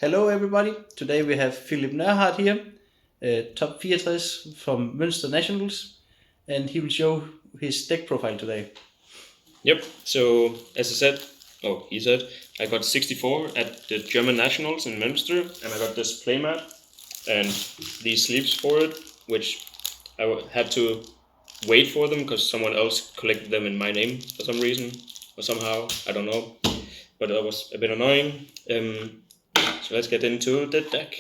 Hello everybody. Today we have Phillip Nørhart here, top 64 from Münster Nationals, and he will show his deck profile today. Yep. So as I said, he said, I got 64 at the German Nationals in Münster, and I got this playmat and these sleeves for it, which had to wait for them because someone else collected them in my name for some reason or somehow. I don't know, but that was a bit annoying. So let's get into the deck.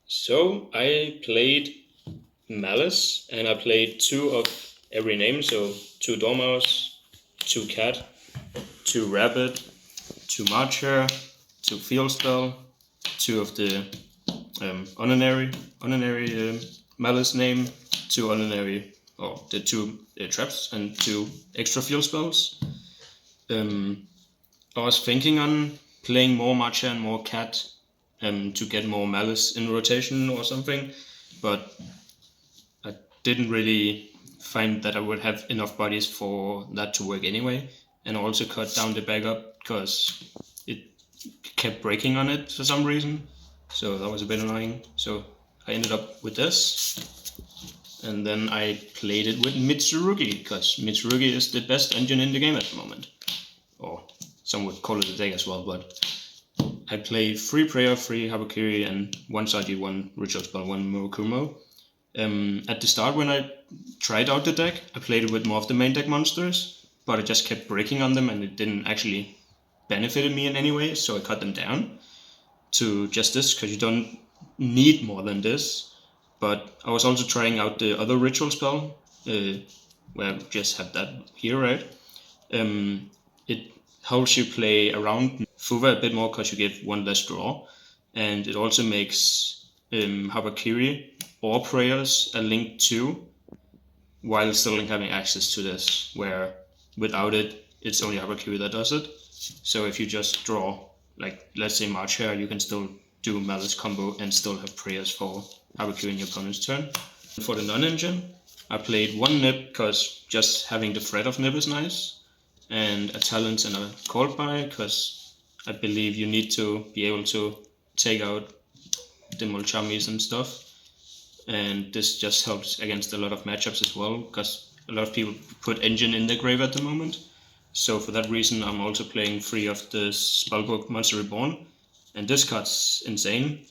So I played Malice, and I played 2 of every name, so 2 Dormouse, 2 Cat, 2 Rabbit, 2 Marcher, 2 Field Spell, 2 of the ordinary Malice name, 2 ordinary, or the 2 traps, and 2 extra field spells. I was thinking on playing more Marcher and more Cat to get more Malice in rotation or something, but I didn't really find that I would have enough bodies for that to work anyway, and I also cut down the backup because it kept breaking on it for some reason, so that was a bit annoying. So I ended up with this, and then I played it with Mitsurugi because Mitsurugi is the best engine in the game at the moment, or some would call it a deck as well, but I play 3 Prayer, 3 Habakiri, and 1 Saji, 1 Ritual Spell, 1 Murokumo. At the start, when I tried out the deck, I played it with more of the main deck monsters, but I just kept breaking on them and it didn't actually benefit me in any way, so I cut them down to just this, because you don't need more than this. But I was also trying out the other Ritual Spell, where I just have that here, right? It helps you play around Fuva a bit more because you get 1 less draw, and it also makes Habakiri or Prayers a link 2 while still having access to this, where without it, it's only Habakiri that does it. So if you just draw, like let's say Marcher, you can still do Malice combo and still have Prayers for Habakiri in your opponent's turn. For the non-engine, I played 1 Nib because just having the threat of Nib is nice, and a Talent and a Called By because I believe you need to be able to take out the mulcharmies and stuff, and this just helps against a lot of matchups as well because a lot of people put engine in their grave at the moment. So for that reason, I'm also playing 3 of the Spellbook Monster Reborn, and this card's insane.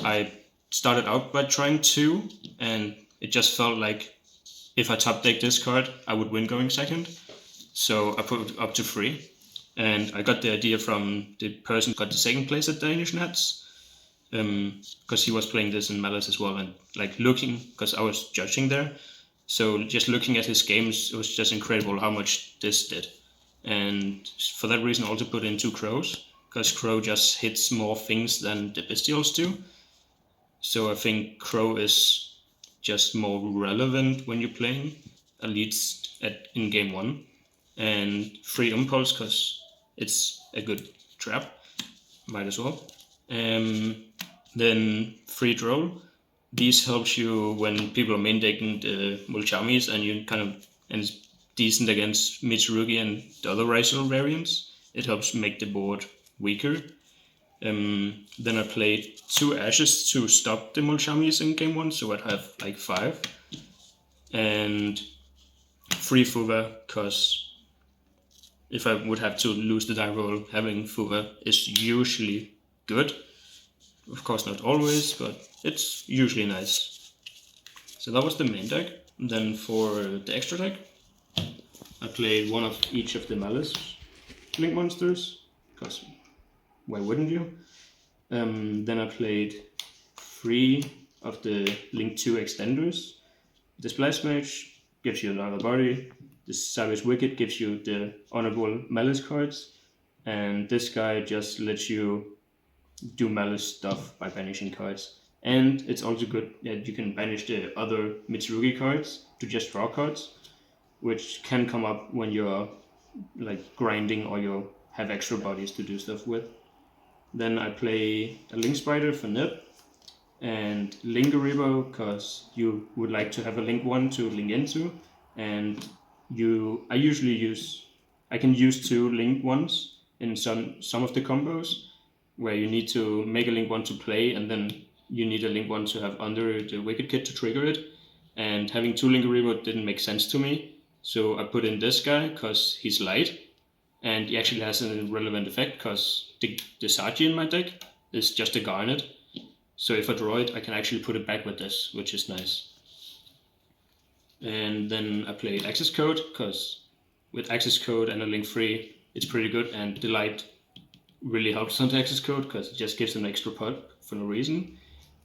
I started out by trying 2, and it just felt like if I top deck this card, I would win going second. So I put it up to 3, and I got the idea from the person who got the second place at Danish Nats, because he was playing this in Malice as well, and like looking, because I was judging there, so just looking at his games, it was just incredible how much this did. And for that reason I also put in 2 Crows, because Crow just hits more things than the Bestials do. So I think Crow is just more relevant when you're playing, at least in game 1. And 3 Impulse, because it's a good trap, might as well. Then 3 Droll. These helps you when people are main decking the mulcharmies, and you and it's decent against Mitsurugi and the other racial variants. It helps make the board weaker. Then I played 2 Ashes to stop the mulcharmies in game 1, so I'd have like 5. And 3 Fuva, because if I would have to lose the die roll, having Fuva is usually good. Of course not always, but it's usually nice. So that was the main deck. Then for the extra deck, I played 1 of each of the Malice Link monsters, because why wouldn't you? Then I played 3 of the Link 2 extenders. The Splash Mage gives you another body. The Savage Wicked gives you the honorable Malice cards, and this guy just lets you do Malice stuff by banishing cards. And it's also good that you can banish the other Mitsurugi cards to just draw cards, which can come up when you're like grinding or you have extra bodies to do stuff with. Then I play a Link Spider for Nib, and Linkaribo because you would like to have a Link 1 to link into, and I can use 2 Link 1s in some of the combos, where you need to make a link 1 to play, and then you need a link 1 to have under the Wicked Kit to trigger it. And having 2 Link Remote didn't make sense to me, so I put in this guy because he's light, and he actually has an irrelevant effect because the Sagi in my deck is just a Garnet. So if I draw it, I can actually put it back with this, which is nice. And then I played Access Code, because with Access Code and a link free, it's pretty good, and the light really helps on the Access Code, because it just gives an extra pot for no reason.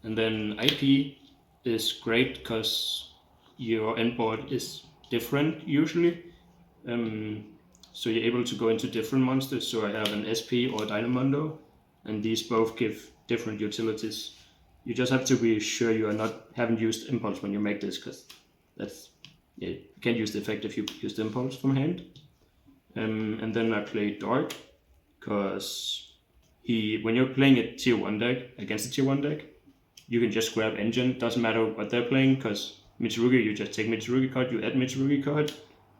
And then IP is great, because your endboard is different usually. So you're able to go into different monsters, so I have an SP or Dynamondo, and these both give different utilities. You just have to be sure you haven't used Impulse when you make this, because you can't use the effect if you use the Impulse from hand. And then I played Dark, because when you're playing a tier 1 deck against a tier 1 deck, you can just grab Engine, doesn't matter what they're playing, because Mitsurugi, you just take Mitsurugi card, you add Mitsurugi card,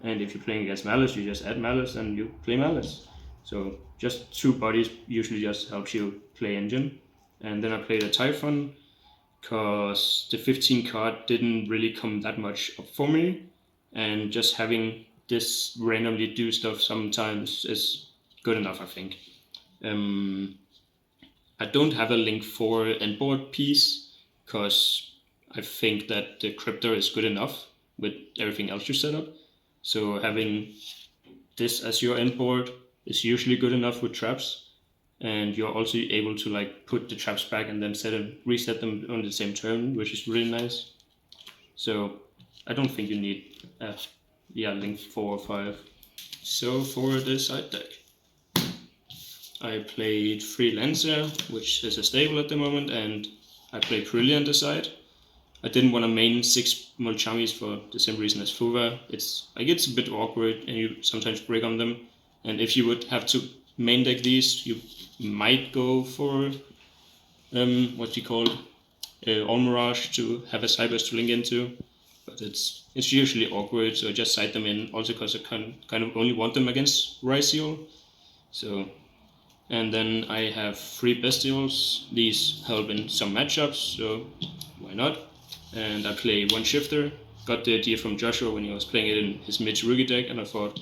and if you're playing against Maliss, you just add Maliss and you play Maliss. So just 2 bodies usually just helps you play Engine. And then I played a Typhon, because the 15 card didn't really come that much up for me, and just having this randomly do stuff sometimes is good enough, I think. I don't have a link 4 endboard piece, because I think that the Cryptor is good enough with everything else you set up. So having this as your endboard is usually good enough with traps, and you're also able to like put the traps back and then reset them on the same turn, which is really nice. So I don't think you need link 4 or 5. So for the side deck, I played 3 lancea, which is a stable at the moment, and I played Brilliant aside. I didn't want to main 6 mulcharmies for the same reason as Fuva. It's a bit awkward, and you sometimes break on them. And if you would have to main deck these, you might go for All Mirage to have a Cyberse to link into. But it's usually awkward, so I just side them in. Also, because I kind of only want them against Ryseal. So. And then I have 3 Bestials. These help in some matchups, so why not? And I play 1 Shifter. Got the idea from Joshua when he was playing it in his Mitsurugi deck, and I thought,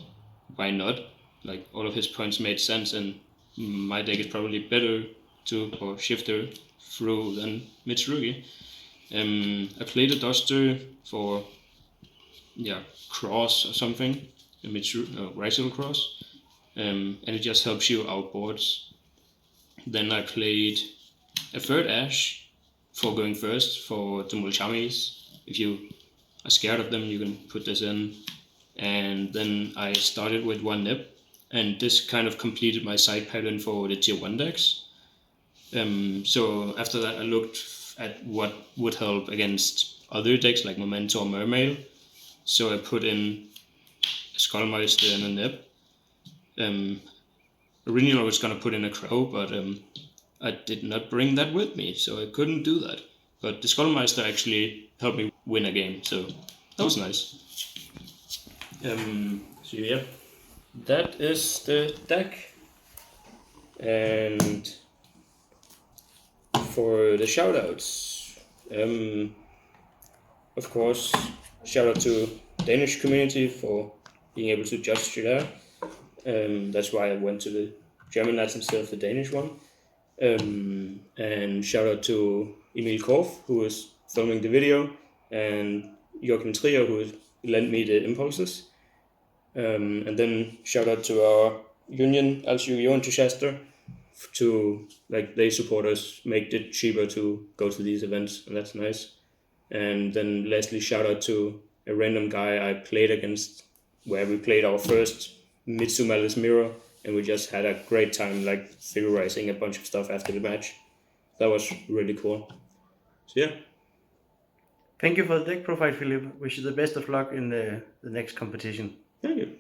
why not? Like, all of his points made sense, and my deck is probably better or Shifter through than Mitsurugi. I played a Duster for Cross or something, a Ryseal Cross. And it just helps you outboards. Then I played a 3rd Ash for going first for the mulcharmies. If you are scared of them, you can put this in. And then I started with 1 Nip, and this kind of completed my side pattern for the tier 1 decks. So after that I looked at what would help against other decks like Memento or Mermail. So I put in a Skullmeister and a Nip. Originally I was gonna put in a Crow, but I did not bring that with me, so I couldn't do that. But the Skullmeister actually helped me win a game, so that was nice. So yeah, that is the deck. And for the shoutouts, of course, shout out to Danish community for being able to judge there. That's why I went to the German nights instead of the Danish one. And shout out to Emil Korf, who is filming the video, and Joachim Trier, who lent me the impulses. And then shout out to our union, also Yu-Gi-Oh! Enthusiaster, they support us, make it cheaper to go to these events, and that's nice. And then lastly, shout out to a random guy I played against, where we played our first Mitsu Maliss Mirror, and we just had a great time, theorizing a bunch of stuff after the match. That was really cool. So yeah. Thank you for the deck profile, Philip. Wish you the best of luck in the next competition. Thank you.